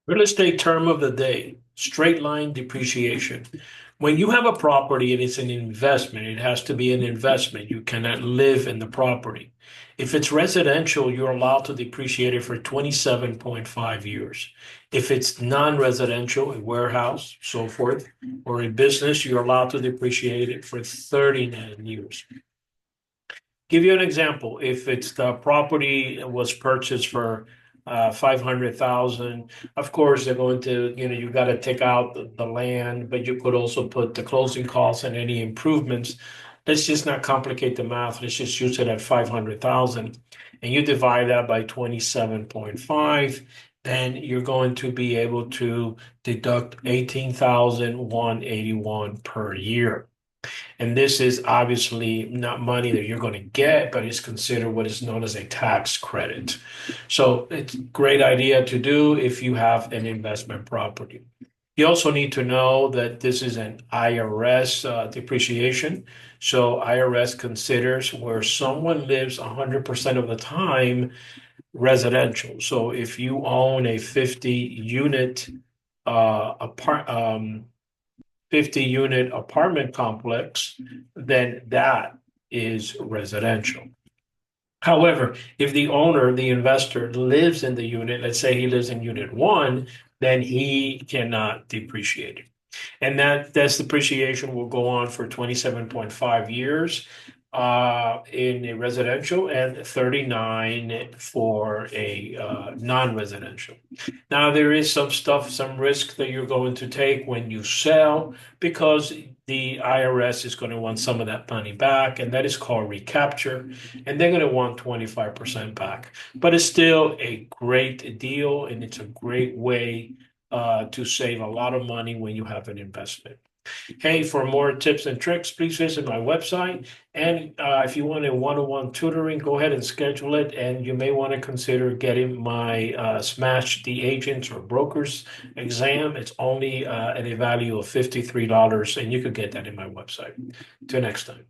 Real estate term of the day, straight line depreciation. When you have a property and it's an investment, it has to be an investment. You cannot live in the property. If it's residential, you're allowed to depreciate it for 27.5 years. If it's non-residential, a warehouse, so forth, or a business, you're allowed to depreciate it for 39 years. Give you an example. If it's the property was purchased for 500,000, of course they're going to, you got to take out the land, but you could also put the closing costs and any improvements. Let's just not complicate the math. Let's just use it at 500,000, and you divide that by 27.5. Then you're going to be able to deduct 18,181 per year. And this is obviously not money that you're going to get, but it's considered what is known as a tax credit. So it's a great idea to do if you have an investment property. You also need to know that this is an IRS depreciation. So IRS considers where someone lives 100% of the time residential. So if you own a 50 unit apartment complex, then that is residential. However, if the owner, the investor, lives in the unit, let's say he lives in unit one, then he cannot depreciate it. And that's depreciation will go on for 27.5 years in a residential and 39 for a non-residential. Now, there is some risk that you're going to take when you sell because the IRS is going to want some of that money back, and that is called recapture, and they're going to want 25% back. But it's still a great deal, and it's a great way to save a lot of money when you have an investment. Hey, for more tips and tricks, please visit my website. And if you want a one-on-one tutoring, go ahead and schedule it. And you may want to consider getting my Smash the Agents or Brokers exam. It's only at a value of $53, and you could get that in my website. Till next time.